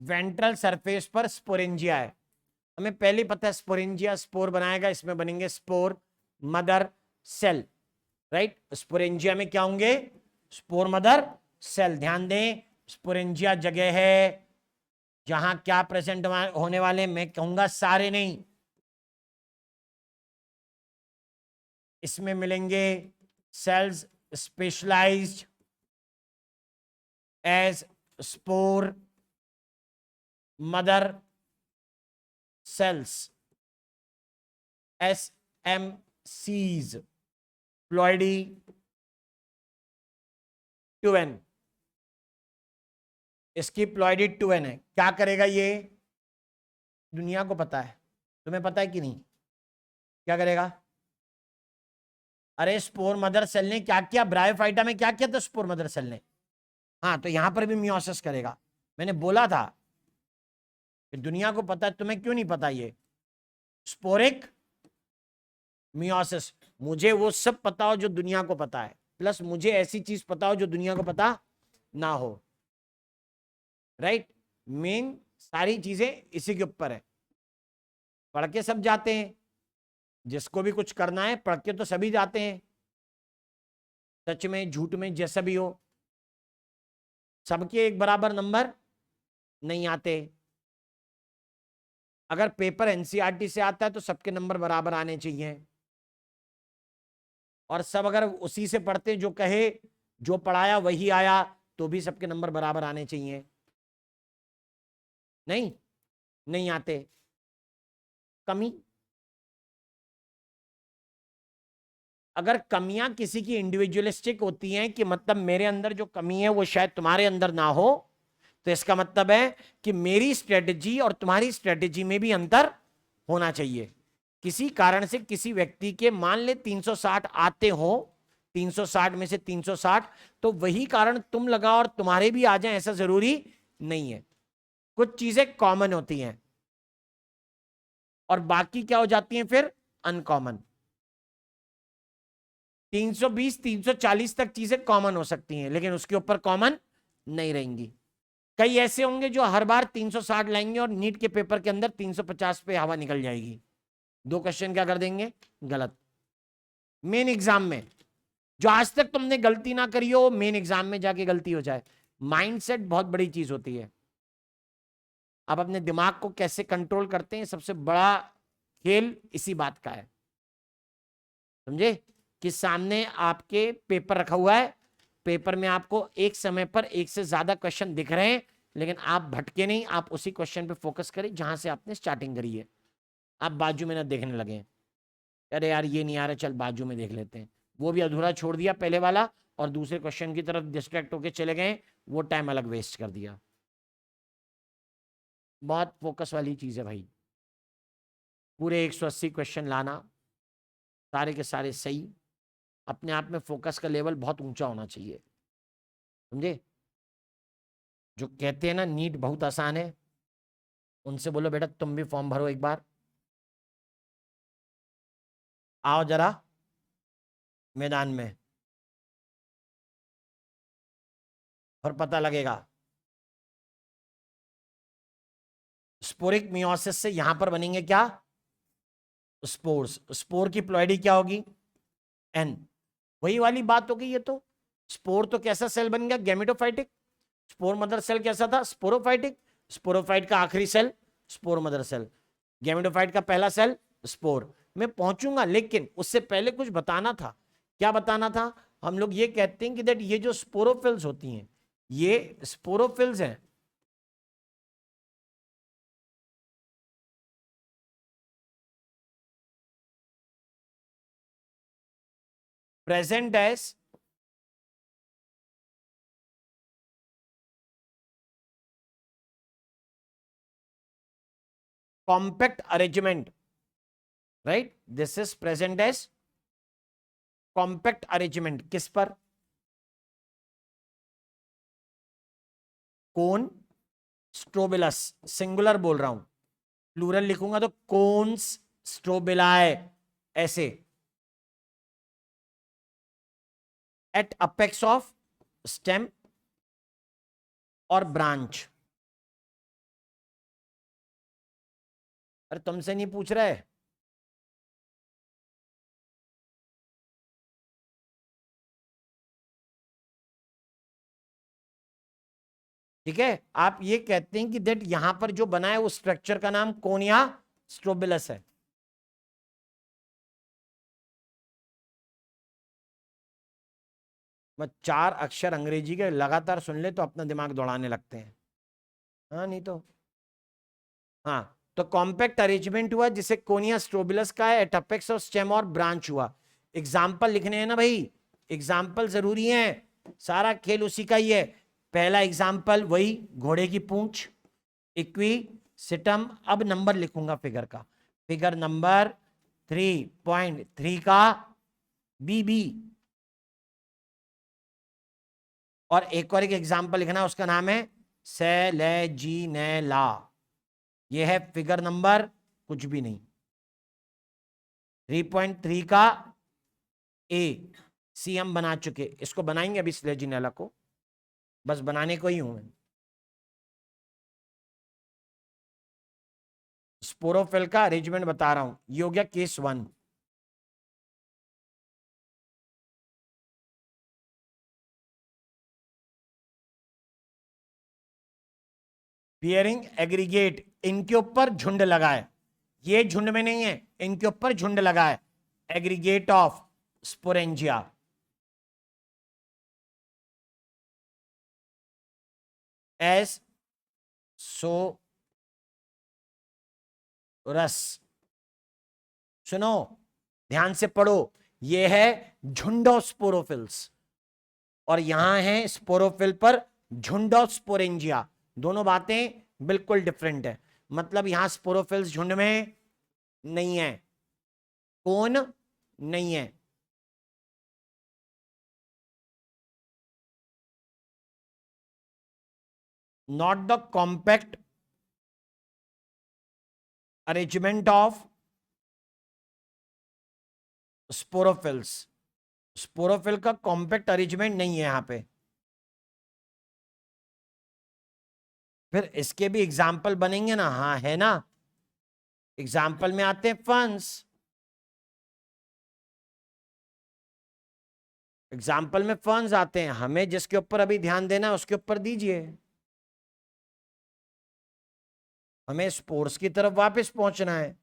ventral surface पर स्पोरेंजिया है। हमें पहले पता है स्पोरेंजिया स्पोर बनाएगा, इसमें बनेंगे spore mother cell, right. Sporangia में क्या होंगे, स्पोर मदर सेल। ध्यान दें, स्पोरेंजिया जगह है जहां क्या प्रेजेंट होने वाले, मैं कहूंगा सारे नहीं, इसमें मिलेंगे cells specialised as spore mother cells, SMCs, ploidy two n. इसकी प्लॉइडी ट्यूएन है, क्या करेगा ये, दुनिया को पता है, तुम्हें पता है कि नहीं, क्या करेगा। अरे स्पोर मदर सेल ने क्या किया, ब्रायोफाइटा में क्या किया था स्पोर मदर सेल ने, हाँ तो यहां पर भी मियोसिस करेगा। मैंने बोला था कि दुनिया को पता है, तुम्हें क्यों नहीं पता ये, स्पोरिक मियोसिस। मुझे वो सब पता हो जो दुनिया को पता है, प्लस मुझे ऐसी चीज पता हो जो दुनिया को पता ना हो, राइट। मेन सारी चीजें इसी के ऊपर है। पढ़ के सब जाते हैं, जिसको भी कुछ करना है पढ़ के तो सभी जाते हैं, सच में झूठ में जैसा भी हो। सबके एक बराबर नंबर नहीं आते। अगर पेपर एनसीईआरटी से आता है तो सबके नंबर बराबर आने चाहिए, और सब अगर उसी से पढ़ते जो कहे, जो पढ़ाया वही आया, तो भी सबके नंबर बराबर आने चाहिए। नहीं, नहीं आते। कमी, अगर कमियां किसी की इंडिविजुअलिस्टिक होती हैं कि मतलब मेरे अंदर जो कमी है वो शायद तुम्हारे अंदर ना हो, तो इसका मतलब है कि मेरी स्ट्रेटजी और तुम्हारी स्ट्रेटजी में भी अंतर होना चाहिए। किसी कारण से किसी व्यक्ति के मान ले 360 आते हो, 360 में से 360, तो वही कारण तुम लगाओ और तुम्हारे भी आ जाए ऐसा जरूरी नहीं है। कुछ चीजें कॉमन होती हैं और बाकी क्या हो जाती हैं फिर अनकॉमन। 320 340 तक चीजें कॉमन हो सकती हैं, लेकिन उसके ऊपर कॉमन नहीं रहेंगी। कई ऐसे होंगे जो हर बार 360 लाएंगे और नीट के पेपर के अंदर 350 पे हवा निकल जाएगी। दो क्वेश्चन क्या कर देंगे गलत। मेन एग्जाम में जो आज तक तुमने गलती ना करी हो, मेन एग्जाम में जाके गलती हो जाए। माइंडसेट बहुत बड़ी चीज होती है। आप अपने दिमाग को कैसे कंट्रोल करते हैं, सबसे बड़ा खेल इसी बात का है। समझे कि सामने आपके पेपर रखा हुआ है, पेपर में आपको एक समय पर एक से ज्यादा क्वेश्चन दिख रहे हैं, लेकिन आप भटके नहीं, आप उसी क्वेश्चन पे फोकस करें जहां से आपने स्टार्टिंग करी है। आप बाजू में ना देखने लगे, अरे यार ये नहीं आ रहा, चल बाजू में देख लेते हैं, वो भी अधूरा छोड़ दिया पहले वाला और दूसरे क्वेश्चन की तरफ डिस्ट्रैक्ट होके चले गए, वो टाइम अलग वेस्ट कर दिया। बहुत फोकस वाली चीज है भाई। पूरे 180 क्वेश्चन लाना, सारे के सारे सही, अपने आप में फोकस का लेवल बहुत ऊंचा होना चाहिए। समझे? जो कहते हैं ना नीट बहुत आसान है, उनसे बोलो बेटा तुम भी फॉर्म भरो एक बार, आओ जरा मैदान में, और पता लगेगा। स्पोरिक मियोसिस से यहां पर बनेंगे क्या, स्पोर्स। स्पोर की प्लॉइडी क्या होगी, एन। वही वाली बात हो गई ये तो। स्पोर तो कैसा सेल बन गया, गैमेटोफाइटिक। स्पोर मदर सेल कैसा था, स्पोरोफाइटिक। स्पोरोफाइट का आखिरी cell spore mother cell. Gametophyte का पहला सेल स्पोर। मैं पहुंचूंगा, लेकिन उससे पहले कुछ बताना था। क्या बताना था? हम लोग ये कहते हैं कि दैट ये जो स्पोरोफिल्स होती हैं, ये स्पोरोफिल्स हैं, present as compact arrangement, right. This is present as compact arrangement. किस पर? कोन स्ट्रोबिलस। सिंगुलर बोल रहा हूं, प्लूरल लिखूंगा तो कोन्स स्ट्रोबिलाए, ऐसे। एट अपेक्स ऑफ स्टेम और ब्रांच। अरे तुमसे नहीं पूछ रहे, ठीक है। आप ये कहते हैं कि दैट यहां पर जो बना है उस स्ट्रक्चर का नाम कोनिया स्ट्रोबिलस है। मैं 4 अक्षर अंग्रेजी के लगातार सुन ले तो अपना दिमाग दौड़ाने लगते हैं। हाँ नहीं तो। हाँ, तो कॉम्पैक्ट अरेंजमेंट हुआ जिसे कोनिया स्ट्रोबिलस का है, एट अपेक्स ऑफ स्टेम और ब्रांच हुआ। एग्जाम्पल लिखने हैं ना भाई, एग्जाम्पल जरूरी है, सारा खेल उसी का ही है। पहला एग्जाम्पल वही घोड़े की पूंछ, इक्वी सिटम। अब नंबर लिखूंगा फिगर का, फिगर नंबर 3.3 का बीबी। और एक एग्जाम्पल लिखना, उसका नाम है सेलेजिनेला। ये है फिगर नंबर कुछ भी नहीं, 3.3 का ए। सी हम बना चुके, इसको बनाएंगे अभी स्लेजिनेला को, बस बनाने को ही हूं मैं। स्पोरोफिल का अरेंजमेंट बता रहा हूं। ये हो गया केस 1। बियरिंग एग्रीगेट, इनके ऊपर झुंड लगा है, ये झुंड में नहीं है, इनके ऊपर झुंड लगा है, एग्रीगेट ऑफ स्पोरेंजिया। एस सो रस, सुनो ध्यान से पढ़ो, ये है झुंड ऑफ स्पोरोफिल्स और यहां है स्पोरोफिल पर झुंड ऑफ स्पोरेंजिया। दोनों बातें बिल्कुल डिफरेंट है। मतलब यहां स्पोरोफिल्स झुंड में नहीं है, कौन नहीं है। Not the compact arrangement of sporophylls, sporophyll का कॉम्पैक्ट अरेंजमेंट नहीं है यहां पे। फिर इसके भी एग्जाम्पल बनेंगे ना, हाँ है ना। एग्जाम्पल में आते हैं फंस, एग्जाम्पल में फंस आते हैं। हमें जिसके ऊपर अभी ध्यान देना है उसके ऊपर दीजिए, हमें स्पोर्ट्स की तरफ वापस पहुंचना है।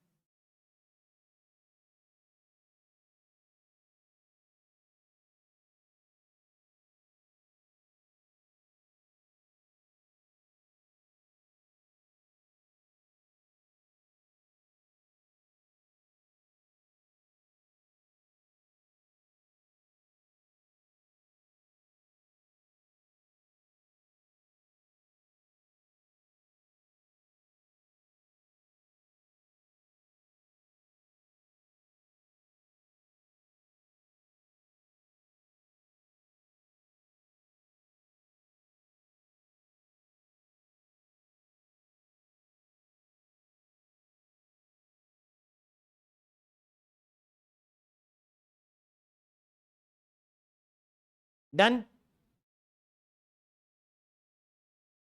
डन।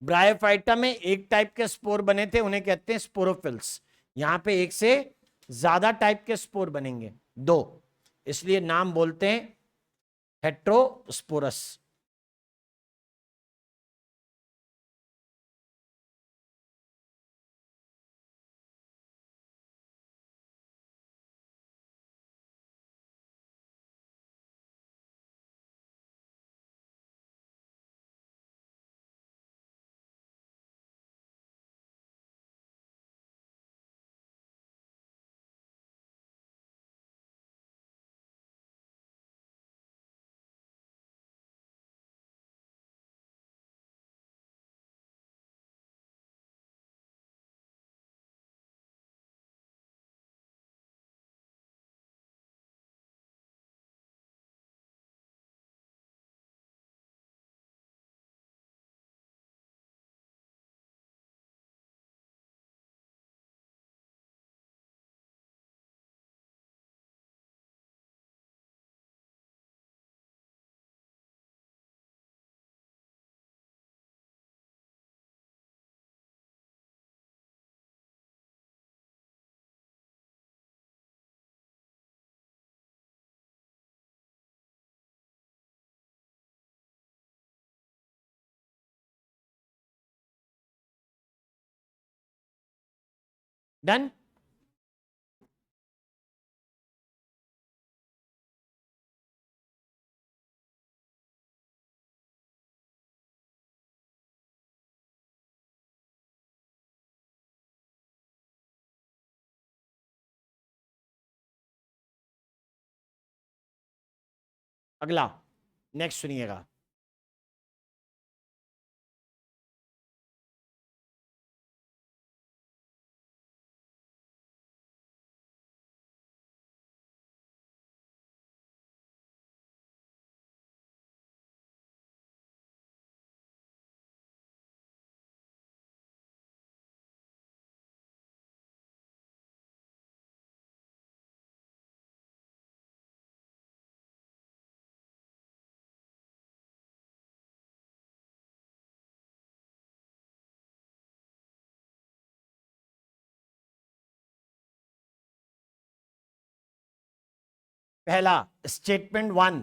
ब्रायोफाइटा में एक टाइप के स्पोर बने थे, उन्हें कहते हैं स्पोरोफिल्स। यहां पे एक से ज्यादा टाइप के स्पोर बनेंगे, दो, इसलिए नाम बोलते हैं हेट्रोस्पोरस। डन। अगला, नेक्स्ट सुनिएगा। पहला स्टेटमेंट 1,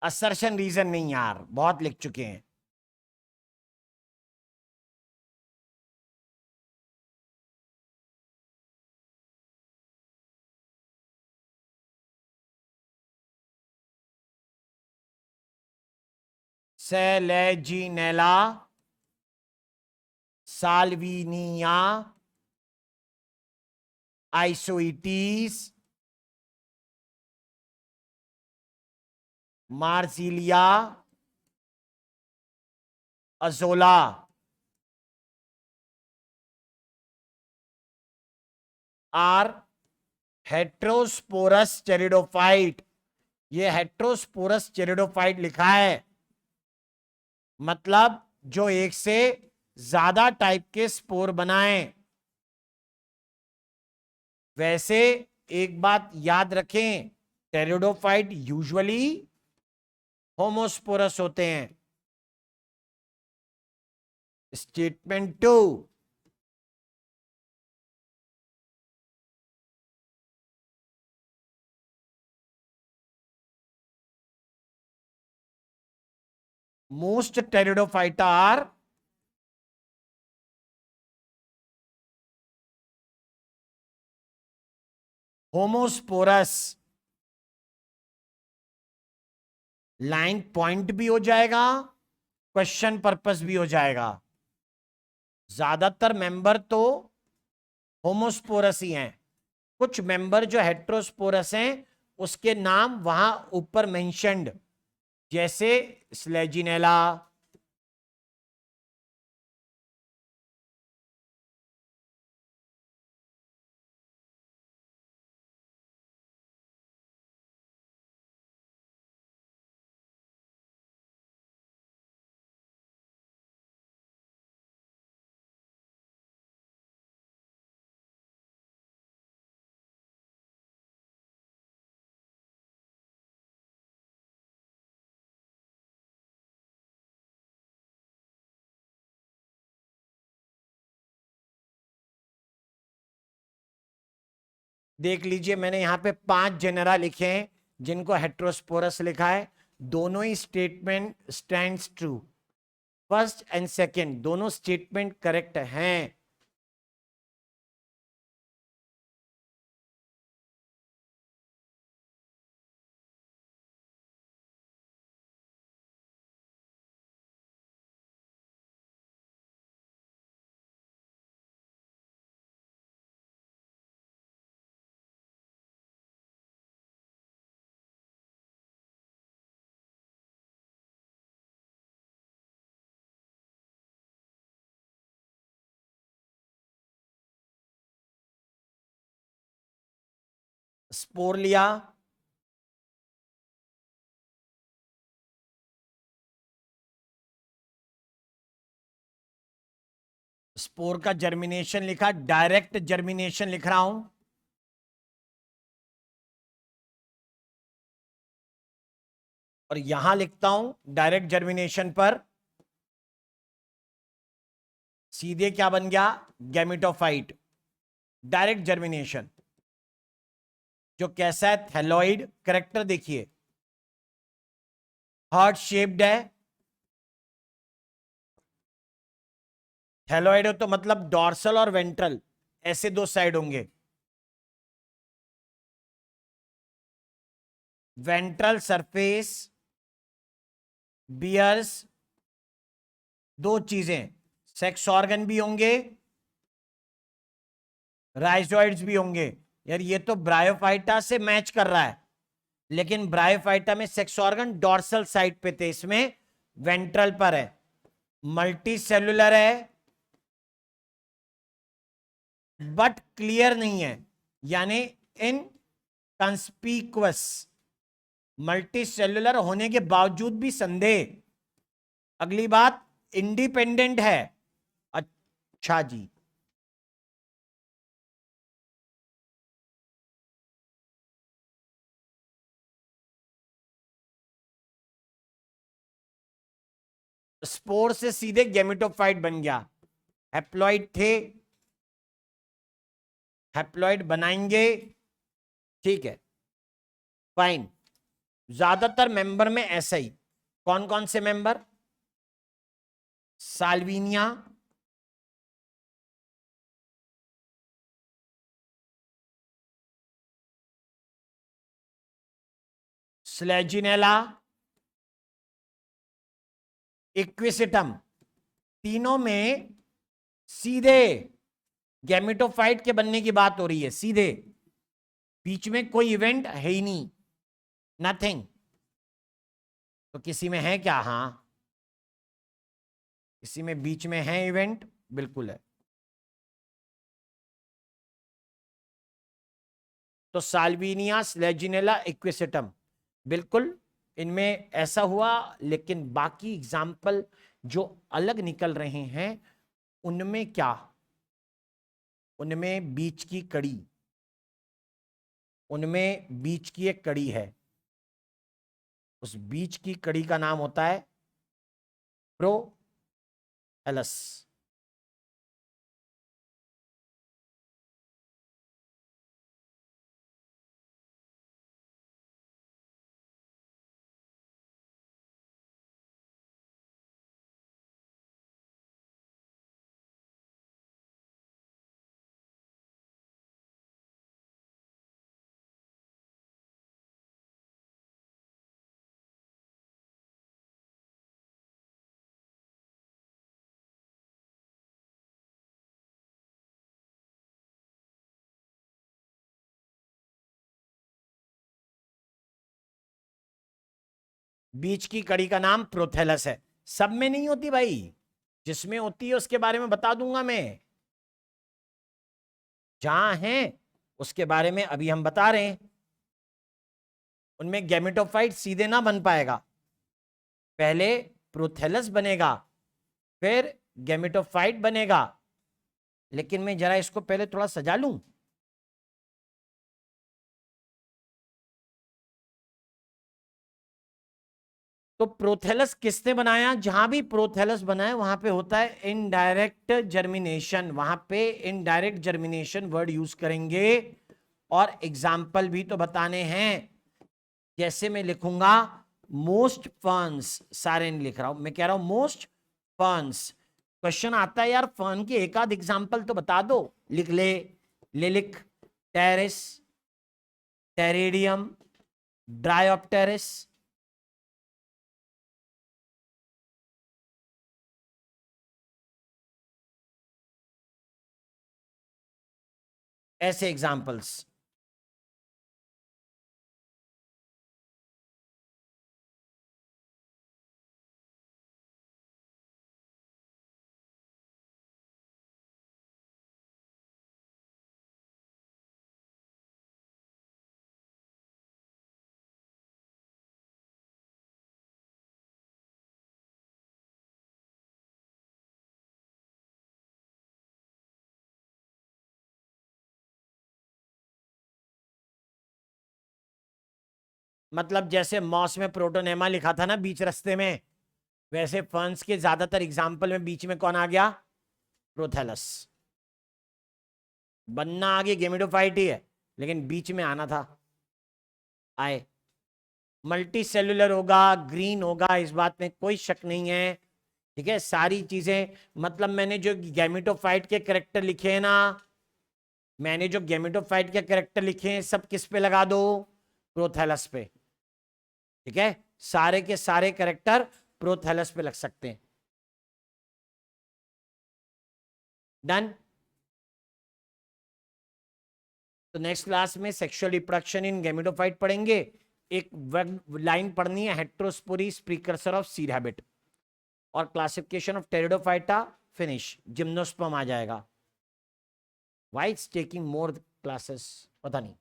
असर्शन रीजन नहीं यार, बहुत लिख चुके हैं। Selaginella Salvinia Isoetes Marsilea Azolla are heterosporous pteridophyte. ये हेट्रोस्पोरस टेरिडोफाइट लिखा है, मतलब जो एक से ज्यादा टाइप के स्पोर बनाएं। वैसे एक बात याद रखें, टेरिडोफाइट यूजुअली होमोस्पोरस होते हैं। Statement 2, most pteridophyta are homosporous। Line point भी हो जाएगा, क्वेश्चन पर्पस भी हो जाएगा। ज्यादातर मेंबर तो होमोस्पोरस ही हैं, कुछ मेंबर जो हेट्रोस्पोरस हैं उसके नाम वहां ऊपर मेंशन्ड, जैसे स्लेजिनेला, देख लीजिए मैंने यहां पे 5 जेनेरा लिखे हैं जिनको हेट्रोस्पोरस लिखा है। दोनों ही statement stands true, first and second दोनों स्टेटमेंट करेक्ट हैं। स्पोर लिया, स्पोर का जर्मिनेशन लिखा, डायरेक्ट जर्मिनेशन लिख रहा हूं, और यहां लिखता हूं डायरेक्ट जर्मिनेशन पर सीधे क्या बन गया, गैमेटोफाइट। डायरेक्ट जर्मिनेशन जो कैसा है, थैलॉइड। करेक्टर देखिए हार्ट शेप्ड है, थैलॉइड हो तो मतलब डॉर्सल और वेंट्रल ऐसे दो साइड होंगे। वेंट्रल सरफेस बियर्स दो चीजें, सेक्स ऑर्गन भी होंगे, राइजोइड्स भी होंगे। यार ये तो ब्रायोफाइटा से मैच कर रहा है, लेकिन ब्रायोफाइटा में सेक्स ऑर्गन डॉर्सल साइड पे थे, इसमें वेंट्रल पर है। मल्टी सेलुलर है बट क्लियर नहीं है, यानी इन कंस्पीक्वस, मल्टी सेलुलर होने के बावजूद भी संदेह। अगली बात इंडिपेंडेंट है। अच्छा जी, स्पोर से सीधे गैमेटोफाइट बन गया, हैप्लॉइड थे, हैप्लॉइड बनाएंगे, ठीक है, फाइन। ज्यादातर मेंबर में ऐसा ही, कौन कौन से मेंबर? साल्विनिया, स्लेजिनेला, इक्विसिटम, तीनों में सीधे गैमेटोफाइट के बनने की बात हो रही है, सीधे, बीच में कोई इवेंट है ही नहीं, नथिंग। तो किसी में है क्या? हाँ, किसी में बीच में है इवेंट, बिल्कुल है। तो साल्विनिया, स्लेजिनेला, इक्विसिटम, बिल्कुल इनमें ऐसा हुआ। लेकिन बाकी एग्जाम्पल जो अलग निकल रहे हैं, उनमें क्या? उनमें बीच की कड़ी, उनमें बीच की एक कड़ी है, उस बीच की कड़ी का नाम होता है प्रोथैलस। बीच की कड़ी का नाम प्रोथैलस है। सब में नहीं होती भाई, जिसमें होती है उसके बारे में बता दूंगा मैं। जहां है उसके बारे में अभी हम बता रहे हैं। उनमें गैमेटोफाइट सीधे ना बन पाएगा, पहले प्रोथैलस बनेगा, फिर गैमेटोफाइट बनेगा। लेकिन मैं जरा इसको पहले थोड़ा सजा लूं। तो प्रोथैलस किसने बनाया? जहां भी प्रोथैलस बना है वहां पे होता है इनडायरेक्ट जर्मिनेशन, वहां पे इनडायरेक्ट जर्मिनेशन वर्ड यूज करेंगे। और एग्जाम्पल भी तो बताने हैं। जैसे मैं लिखूंगा मोस्ट फर्न्स, सारे नहीं लिख रहा हूं, मैं कह रहा हूं मोस्ट फर्न्स। क्वेश्चन आता है यार फर्न के एक आध एग्जाम्पल तो बता दो, लिख ले। लिलिक, टेरिस, टेरेडियम, ड्रायोप्टेरिस। ऐसे एग्जाम्पल्स। मतलब जैसे मॉस में प्रोटोनेमा लिखा था ना बीच रास्ते में, वैसे फर्न्स के ज्यादातर एग्जाम्पल में बीच में कौन आ गया? प्रोथैलस। बनना आगे गेमिडोफाइट ही है, लेकिन बीच में आना था, आए। मल्टी सेलुलर होगा, ग्रीन होगा, इस बात में कोई शक नहीं है। ठीक है, सारी चीजें, मतलब मैंने जो गैमेटोफाइट के करेक्टर लिखे हैं ना, मैंने जो गैमेटोफाइट के करेक्टर लिखे हैं सब किस पे लगा दो? प्रोथैलस पे। ठीक है, सारे के सारे करेक्टर प्रोथैलस पे लग सकते हैं। डन। तो नेक्स्ट क्लास में सेक्सुअल रिप्रोडक्शन इन गैमेटोफाइट पढ़ेंगे। एक लाइन पढ़नी है, heterospory's precursor of seed habit, और classification of pteridophyta, finish, gymnosperm आ जाएगा। Why it's taking more classes, पता नहीं।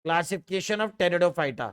Classification of pteridophyta,